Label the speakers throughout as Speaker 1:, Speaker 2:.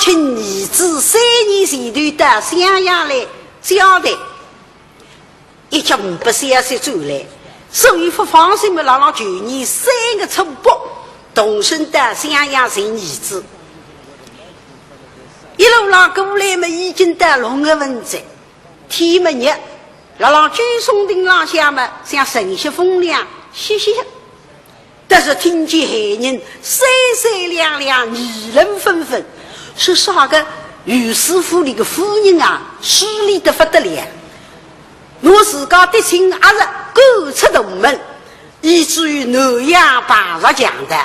Speaker 1: 请儿子3年前头到襄阳来交代，一家530走来，所以不放心的让去年3个初8动身到襄阳寻儿子。一路上过来嘛，已经到龙的文泽，天没热，让居松顶上下嘛，像晨曦风凉，歇歇。但是听见海人三三两两，议论纷纷，说啥个于师傅里个夫人啊，势利得不得了。我自家的亲儿子赶出大门，以至于南阳爬上墙的。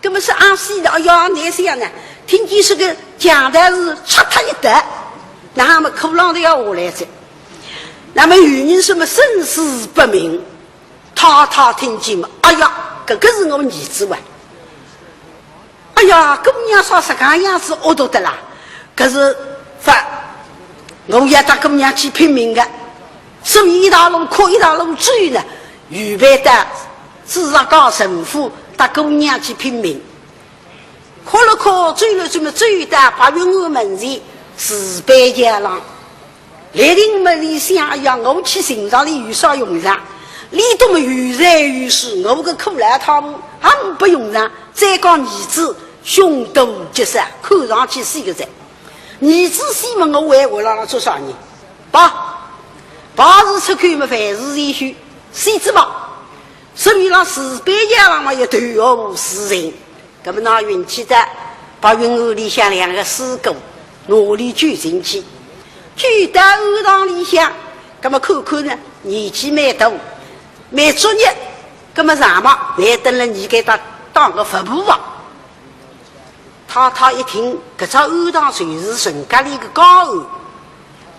Speaker 1: 那么是阿西的，哎呀，那是样呢？听见是个讲的是插他一得，那么苦浪都要下来着。那么有人什么生死不明，他听见嘛，哎呀，这个是我们儿子哇！哎呀，姑娘说是这样子恶毒的啦，可是我也到姑娘去拼命的，所以一条路哭一条路追呢，预备的至少告神父到姑娘去拼命。哭了哭，追了追嘛，追到白云河门前石板桥上，来临门里想，哎呀，我去寻常里有啥用上？里头么有财有势，我个苦来他们还不用上。再讲儿子凶多吉少，看上去是一个人。儿子西门我为我让他做啥呢？八字出口嘛，凡事也许谁知道？所以让石板桥上嘛，也头无是人。那么那运气的，把云河里向2个师哥努力举进去，举到河塘里向，那么看看呢，年纪蛮大，蛮作业，那么上嘛，来等了你给他当个服部王。他一听，这条河塘就是人家里个高河，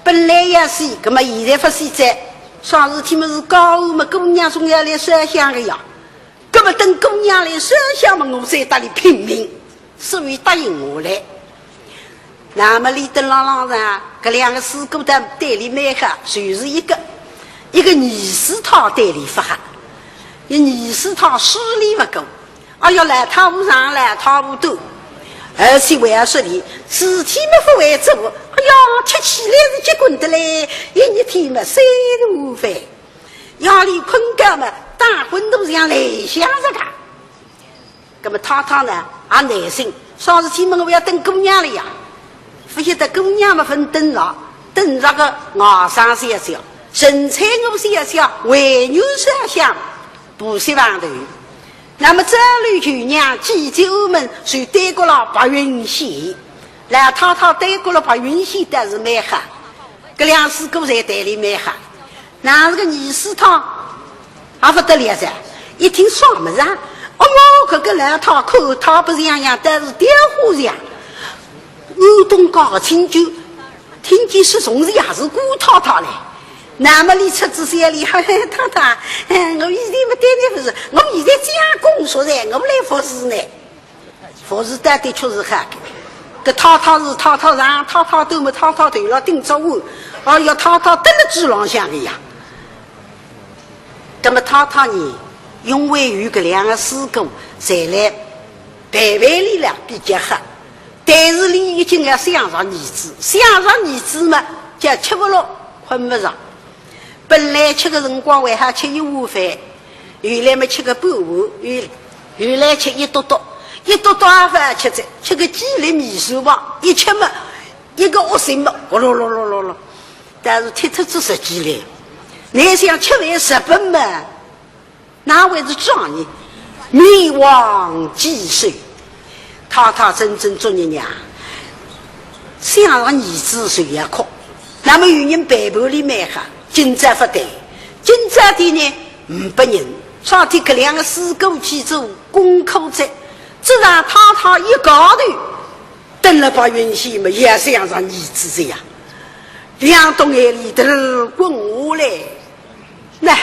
Speaker 1: 本来也是，那么现在发现在啥事体么是高河嘛，姑娘总要来烧香的呀。那么等姑娘来烧香嘛，我在那里拼命，所以答应我来。那么里等浪上，这2个师哥的队里买下，就是一个二师他队里发下，二师他势力不够，哎呀，来他不上来，他不多，而且为了说你事体没不会做，哎呀，吃起来是结棍的嘞，一天嘛3顿饭，夜里困觉嘛。大魂都是像来想着他，那么他呢也耐心，啥事体嘛我要等姑娘了呀，不晓得姑娘嘛分等了，等那个外甥小小，神采我小小，为牛烧香，不希望头。那么这里去娘几节我们谁带过了白云溪，来他带过了白云溪，但是没喝，这2师哥在带里没喝，那是个二师汤。还不得了噻！一听什么啊？哦哟，这个来他看他不是样样，但是电话上，欧东高清就听见是从事也是顾太嘞。那么你出子些里，太，我现在没对你不是，我现在加工说噻，我们来服侍呢。服侍的确是好。这太是太让太都没太头了顶着我，哎呀，太等了猪浪向的呀。那么太呢，因为有个2个师哥才来台湾里了比较好，但是你已经要想上儿子嘛，就吃不落，困不上。本来吃个辰光还好吃1碗饭，原来嘛吃个半碗，原来吃一多阿饭吃个鸡粒米线吧，一吃嘛一个恶心嘛，咯，但是贴出10几来。你想吃饭10本嘛？哪位是状元？灭亡几岁？他真正做人呀，想让儿子谁也哭。那么有人背叛里面哈，今朝不对，今朝的呢500人，上天这2个师哥去做功课者，这让他一高头，等了把云溪嘛，也想让儿子这样，2洞眼里头滚下来。那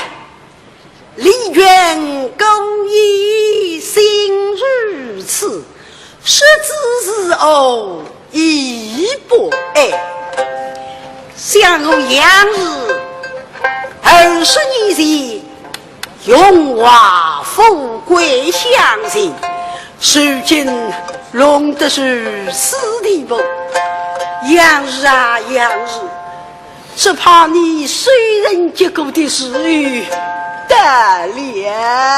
Speaker 1: 李渊公义心如此，实之是偶一波相我杨日20年前荣华富贵相信，如今弄的是死地步，养日啊养日，只怕你虽人结果的事与得了。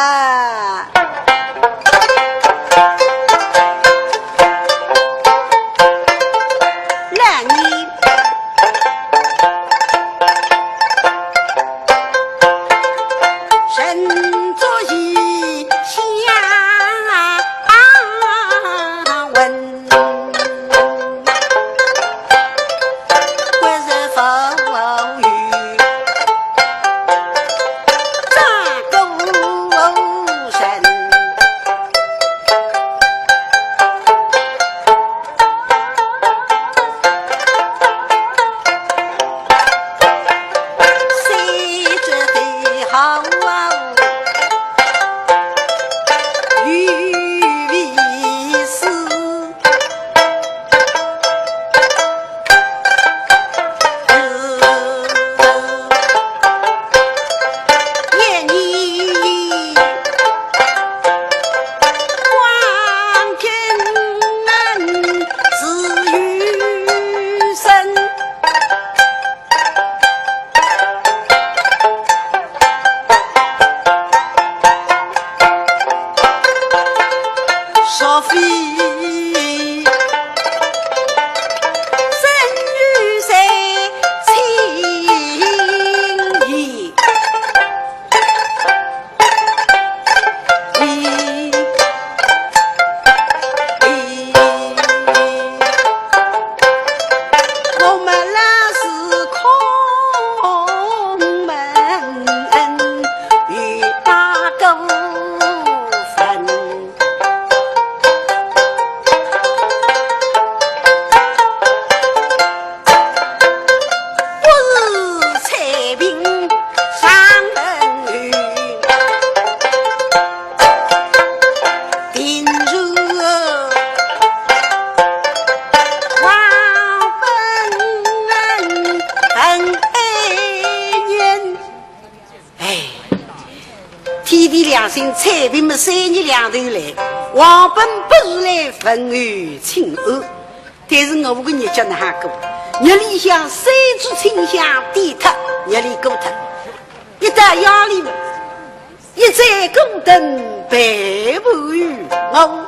Speaker 1: 彩屏么3年2头来，王本不是来分于亲恶，但是我跟你讲的还够，你里向3株清香低特，你里够特，一打压力，一再gol等白不与我。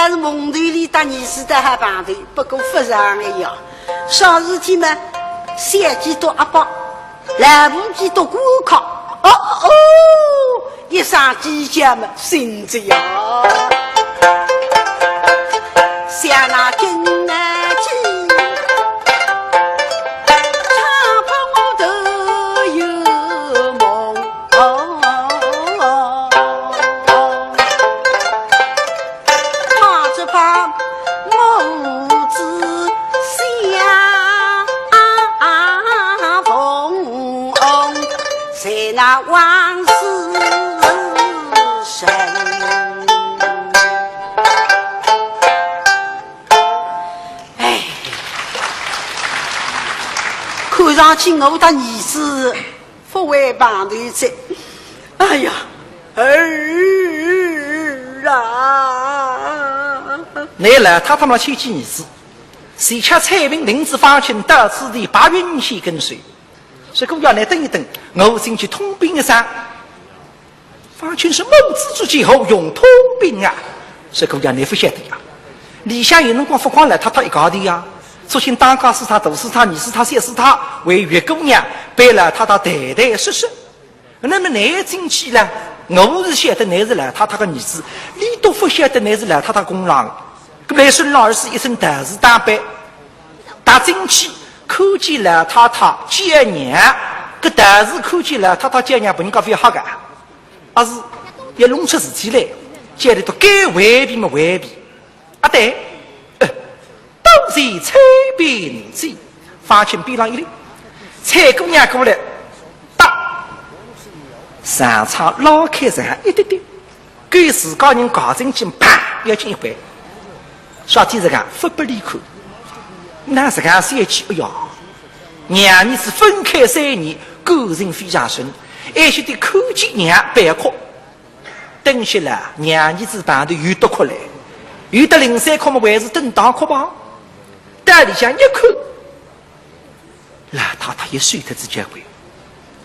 Speaker 1: 但是梦队里当你是在还排队，不过不上的呀。上日天嘛，三几多阿爸，来五几多过考。哦哦，一上机家嘛，心着呀。像那金南京，唱破我都有梦。怕只怕母子相逢，在那往事深。看上去我的儿子不为旁头在，哎呀，儿啊！
Speaker 2: 你来他妈去见儿子，谁吃彩屏林子方清到此地把运气跟随，这个要来等一等，我进去通兵一声。方清是孟子之计后用通兵啊，这个要你不晓得呀。李湘有辰光不光来他一家的呀。祖先当家是他，都是他，你是他，谁是他？为月姑娘背了他代代世世。那么你进去了，我是晓得你是来他的儿子，你都不晓得你是来他的公郎。那么孙老儿是一身大事打扮，打进去看见了他接娘，个大事看见了他接娘不人家非好个，而是也弄出事体来，家里都该回避嘛回避。啊对。都是彩屏子，发现边上一溜，蔡姑娘过来，打上场拉开上一点点，给自家人搞进去，啪要进一回，说天这个不不离开，那这个三句，哎呀，娘儿子分开3年，个人非常顺，而且得看见娘白哭，等下来娘儿子旁头有多哭来，有的03哭嘛，还是等当哭吧。袋里向一看，老太太也睡得之结棍，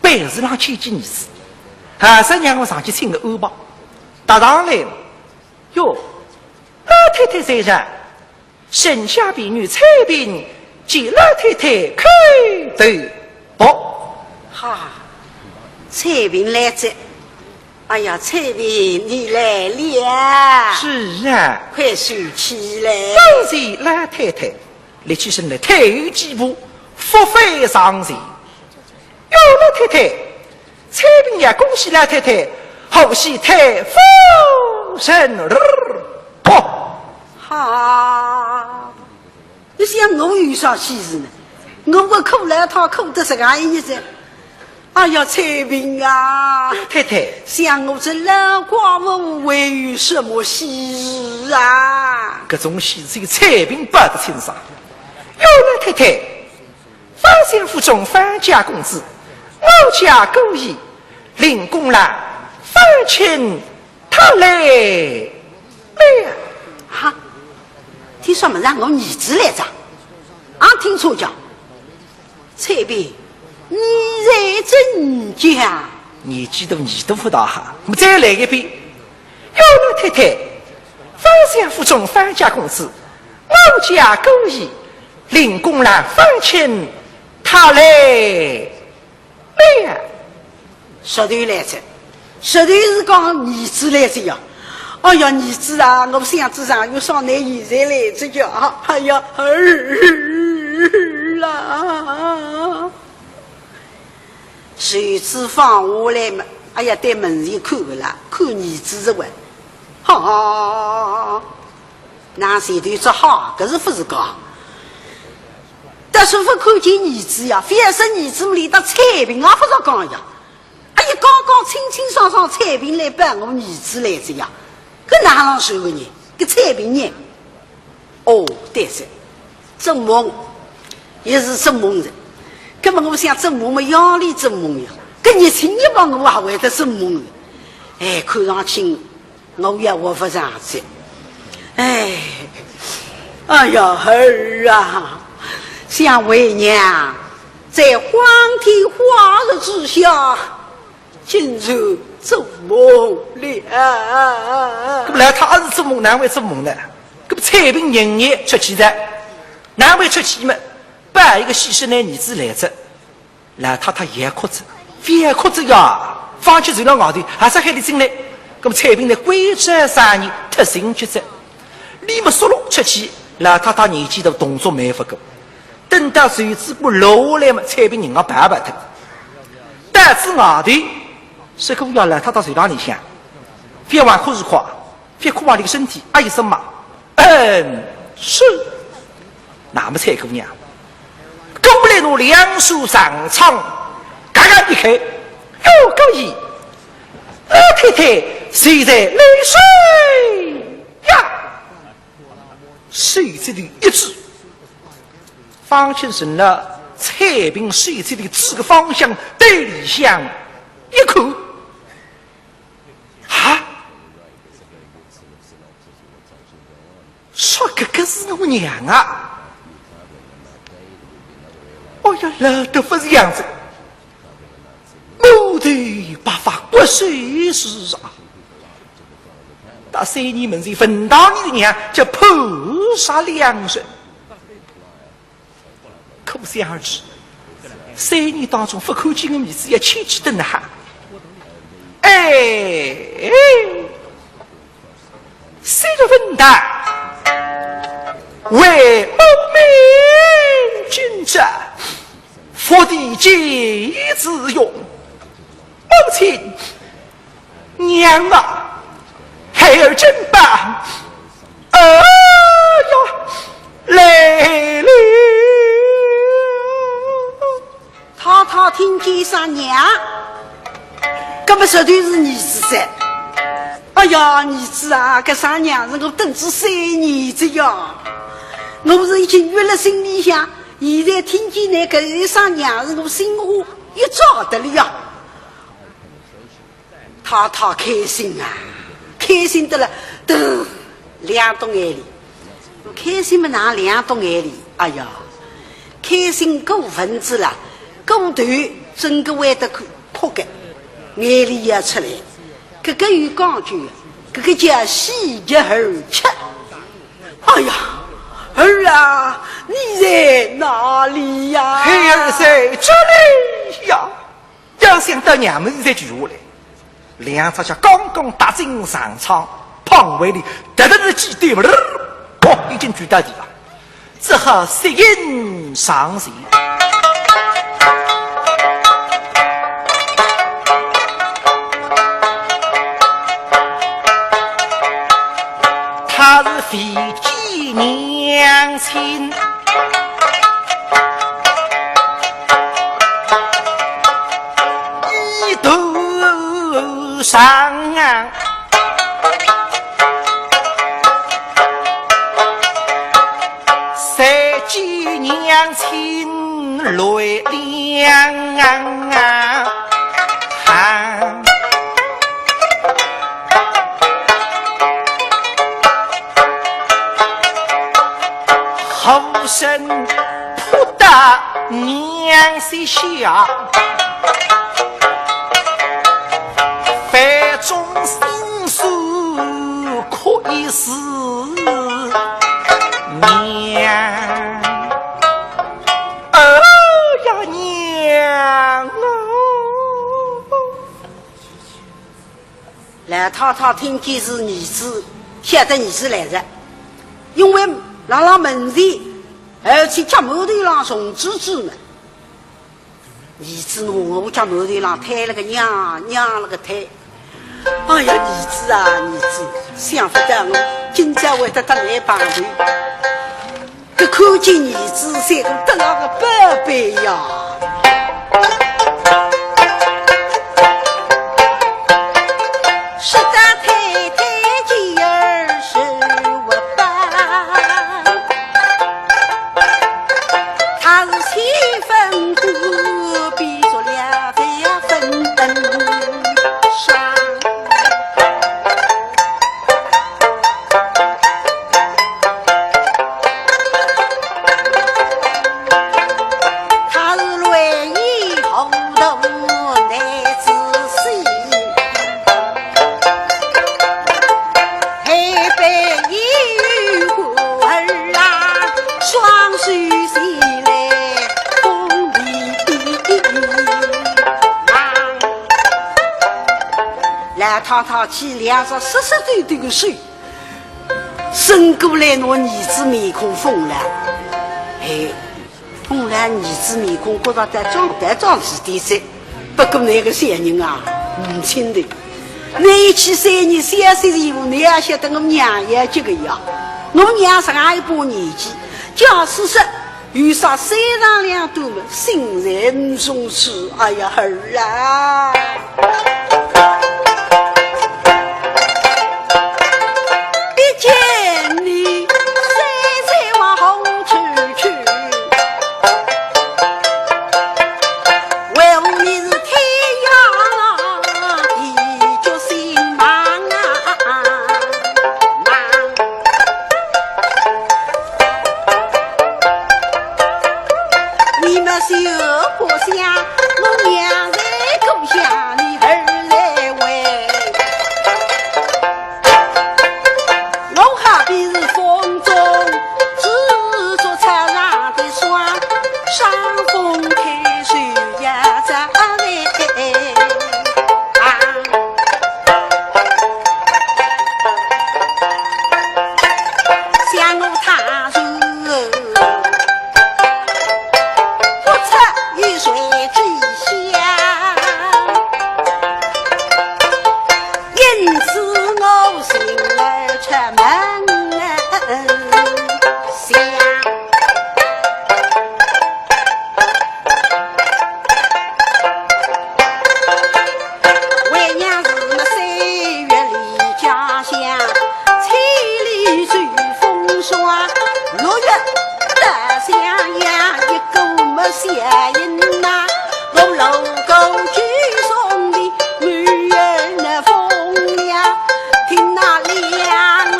Speaker 2: 背子上牵起儿子，还是让我上去请个安吧。打上来了，哟，老太太身上生下婢女彩屏，见老太太开头不？
Speaker 1: 哈，彩屏来着。哎呀，彩屏你来了。
Speaker 2: 是啊，
Speaker 1: 快收起来。
Speaker 2: 都是老太太。立起身来，退后几步，伏飞上前。哟，老太太，彩屏呀，恭喜老太太，后喜太福神哦！
Speaker 1: 哈，你想我有啥喜事呢？我不哭来，他哭得这个意思。哎呀，彩屏啊，
Speaker 2: 太太，
Speaker 1: 像我这老寡妇会有什么喜事啊？
Speaker 2: 这种喜事有彩屏不得清爽。哟，老太太，方先府中方家公子，我家故意领功来，方请他来了。
Speaker 1: 哈，听说么让我儿子来着？俺听说讲，彩屏，你在真家？
Speaker 2: 年纪都你都不大哈，我们再来一遍。哟，老太太，方先府中方家公子，我家故意。领功来方请他来呀，
Speaker 1: 石头来着，石头是讲儿子来着呀。哎呀，儿子啊，我箱子上有双男儿才来着呀。哎呀，儿啦，谁知放下来嘛？哎呀，对门前看不啦，看儿子是问，哈，那谁头只好，可是不是讲。但是不看见儿子呀，非要是儿子里的彩屏啊，不是讲呀。哎呀，刚刚清清爽爽彩屏来办我儿子来着呀，可哪能收个人？个彩屏呢？哦，对是，真梦也是真梦人。根本我想真梦嘛，压力真梦呀。跟你亲一帮我还会得真梦。哎，看上去我也活不上去。哎，哎呀，儿啊！想为娘在黄天化日之下今日做梦了。
Speaker 2: 来他儿子做梦难为做梦呢，搿彩屏人眼出去的，哪位出去嘛？把一个西施男儿子来着，老太太也哭着，也哭着呀，放弃走了外头，还是海里进来。搿么彩屏呢，规则啥人特行抉择，立马缩落出去。老太太年纪的动作没法个，等到手指不落下来嘛，彩屏人啊白白的。但是外头是个要老太太手上里向，别往哭是哭，别哭往你个身体，啊一声嘛，是。那么蔡姑娘，勾来我两手上苍，刚刚一开，哟，高姨，老太太谁在泪水呀？谁这里一指，方清成了彩屏谁这里指个方向对里向一口啊！说哥哥是我娘啊！哎呀，老得不是样子，母头白发骨髓是啊！打3年门前分到你的娘，叫菩萨良神。可想而知，3年当中不看见我儿子也千几顿哈。谁的分担？为谋命君者，佛地皆自用。母亲，娘啊！孩儿真棒！来了！
Speaker 1: 太太听见上娘，搿么绝对是儿子噻！哎呀，儿子啊，搿上娘是我等至3年子呀！我是已经约了心里想，现在听见那个一上娘是我心花一照的了呀！太太开心啊！开心的了，都2洞眼里，开心嘛拿2洞眼里，哎呀，开心过分子了，过头整个会得哭的，眼里也出来，这个有讲究，这个叫喜极而泣。哎呀，儿啊，你在哪里呀？
Speaker 2: 孩儿在这里呀！要想到娘们再举下来。两只脚刚刚打进上场，旁位里得得几对不了，已经举到底了，只好吸引上席。他是飞机娘亲。上啊，三姐娘亲泪两啊，后生扑打娘膝下。百种心诉可以是娘，呀娘啊！
Speaker 1: 来太太听见是儿子，晓得儿子来着，因为让门前，而且家门头上送子子们。儿子我家门头上抬了个娘了个抬。哎呀，儿子啊，儿子，想不到我今朝会得来帮头，可看见儿子才个得了个宝贝呀！是个太太今儿是我伴，他是7分骨，比作2分灯上。太太去两着湿湿堆堆的水，伸过来我儿子面孔疯了，哎，疯了儿子面孔觉得在装起点噻，不过那个小人啊，母亲的，那一起3年3岁的以后，你也晓得我娘也这个样，我娘上还一把年纪，假使说遇上3上2度嘛，心然松弛，哎呀儿啊！一见你岁岁往后去，为何你是天涯地久心忙啊忙。你们是故乡，我娘在故乡，你儿来为。我好比是风中制作车上的霜，伤风开水呀咋嘞？向我踏入。水之乡，因此我心儿出门乡。为娘是那3月离家乡，7里追风霜，6月得襄阳，一个没下阴。我楼沟举送的女儿那风凉，听那凉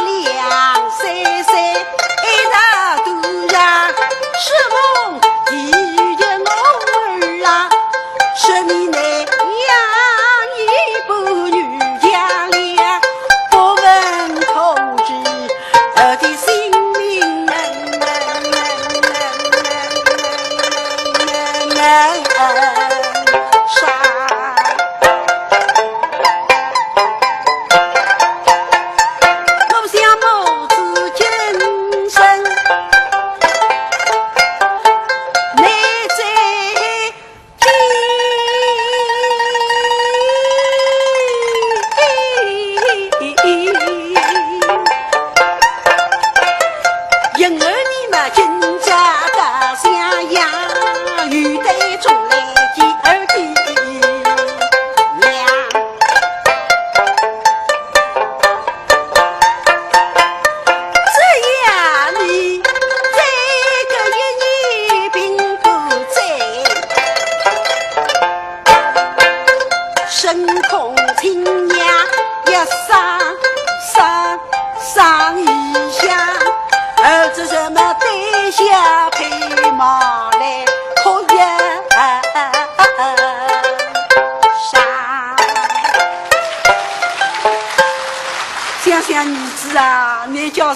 Speaker 1: 凉塞塞，一大都让是梦一着我儿啊，是你那养一部女将俩，不问口知的性命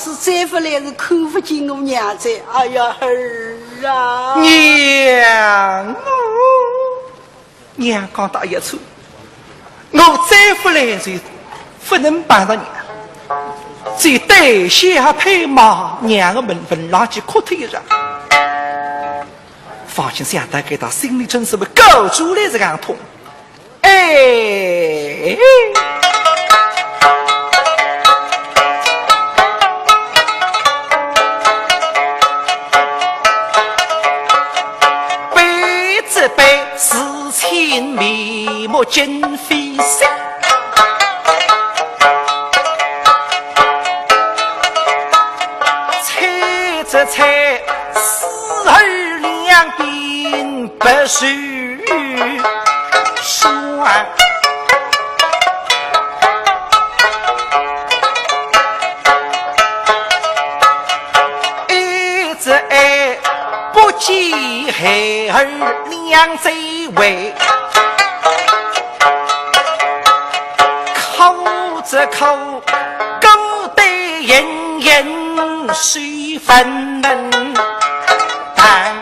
Speaker 1: 是再不来是看不见我娘在，哎呀儿啊！
Speaker 2: 娘讲大一处，我再不来就不能帮到娘，只有带下配马娘的门拉起哭腿上。父亲想到给他心里真是被搞出来这样痛，哎。事情面目尽非色，猜着猜，死儿两鬓不须霜。一直爱不记孩儿两贼为，口着口，勾得人人谁分能担？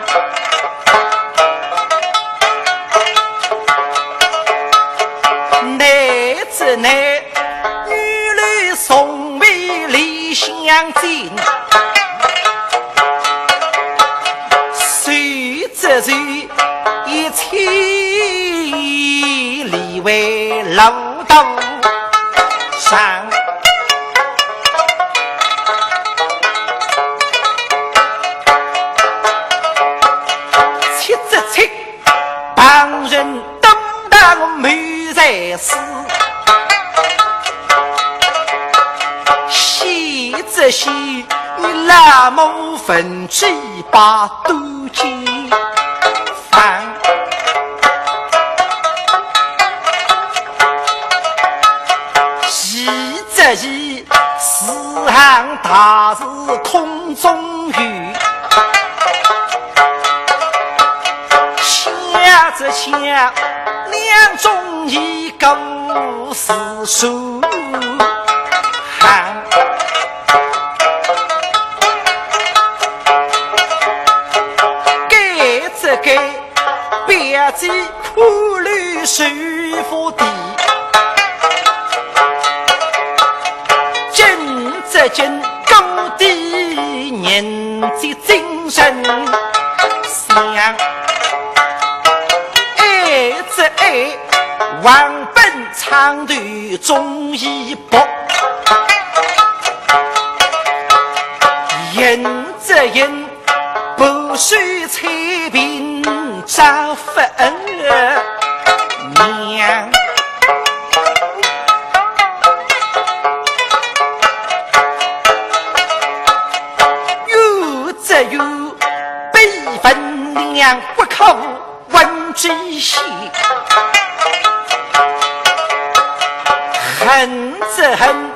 Speaker 2: 乃子乃相见，谁知谁一千里为楼头上。旁人都当我没在死，喜则喜，你那么分几把都几番，喜则喜，四行大字空中语。这想两种一个是书汉，给这个别子苦旅水福地，今这今高地年纪精神想。这爱万本长途终一搏，因这因不须彩屏招分娘，有这有悲愤娘不口问之喜，恨则恨，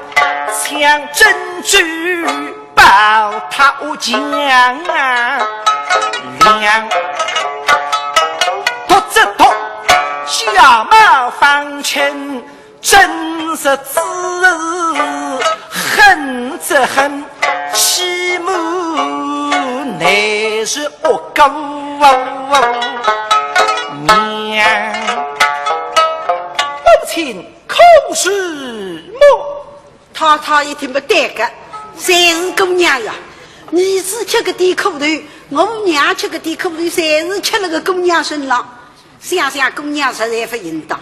Speaker 2: 抢珍珠报他将啊娘，夺则夺，下马方前真是子，恨则恨，其母乃是恶狗娘，母亲口是么？
Speaker 1: 他一听不对个，谁是姑娘呀？你只吃个地苦头，我娘吃个地苦头，谁是吃了个姑娘身上？想想姑娘实在不应当，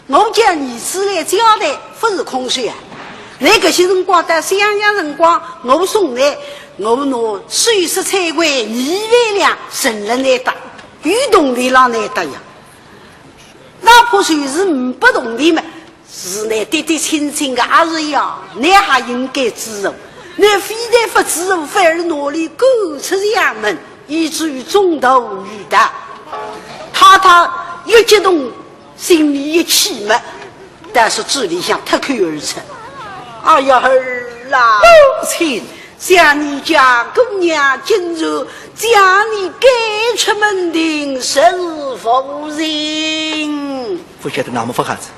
Speaker 1: 我叫你子来交代，不是空说啊。那个些辰光的想想辰光，我送来，我拿水色菜桂2万两，神人来打，与同地浪来打呀。哪怕虽是不同的嘛，是呢对对亲亲的阿是呀，你还应该知道。你非但不知道，反而努力勾出衙门，以至于中途遇的。他一激动，心里一气嘛，但是嘴里想脱口而出：“哎呀儿啦，
Speaker 2: 母亲，
Speaker 1: 像你家姑娘今日将你赶出门庭，是否人？
Speaker 2: 不晓得那么不哈子。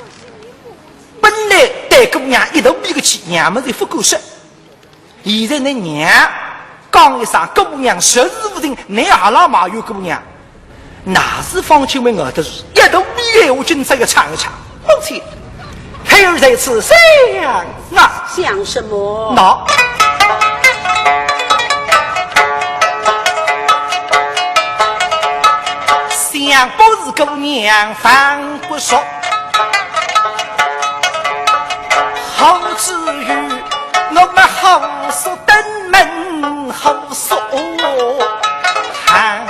Speaker 2: 本来带姑娘一头比个气，娘们就不够说。现在那娘讲一声姑娘实事无定，你阿拉嘛有姑娘，哪是方清为我的事？一头比我今这个唱一唱，母亲。孩儿在此想啊，
Speaker 1: 想什么？
Speaker 2: 那想不是姑娘反不说，好至于我们好说登门好说看。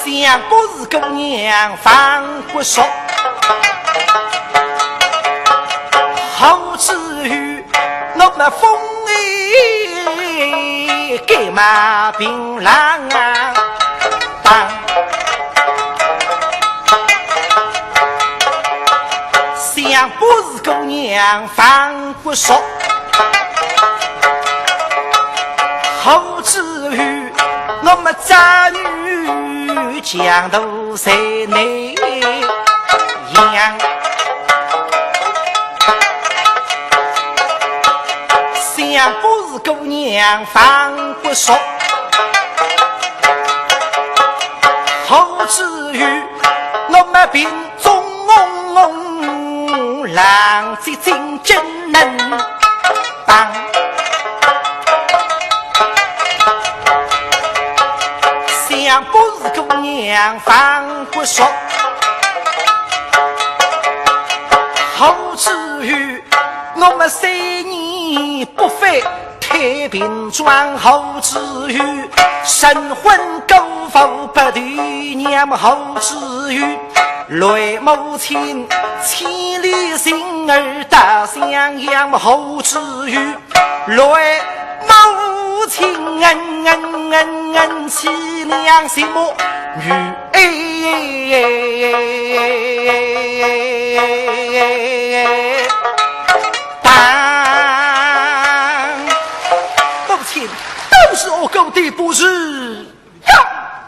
Speaker 2: 想不是姑娘反不说，好至于我们风里给马槟榔啊当，想不是姑娘反不说，好至于我们渣女江头在内养，想不是姑娘反不说，好至于我们贫中浪子真正能当。想不是姑娘放不说，后至于我们3年不飞太平庄，后至于神魂勾复不对娘，后至于雷母亲千里心儿大襄阳，后至于雷母亲恩妻娘心目女当母亲都是我狗的不是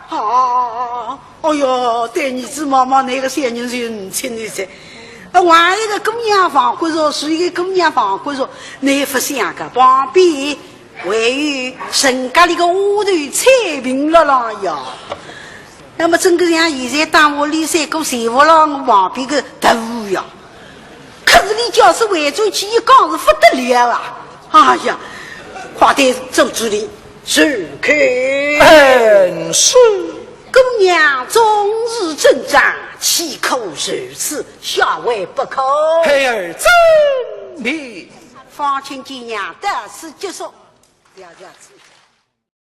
Speaker 1: 啊！哎呦，对你子妈妈那个小人是很亲的噻。还一个姑娘房过说，是一个姑娘房过说，你不想个旁边位于人家的个屋头彩屏了啦呀。那么整个像现在当我里3个媳妇了，我旁边个头呀。可是你叫是围住去一讲是不得了啊！哎呀，快点走主理，是可。
Speaker 2: 是。
Speaker 1: 姑娘终日征战，岂可如此，下位不可。
Speaker 2: 孩儿真理。
Speaker 1: 方请见娘得此结束，了解此。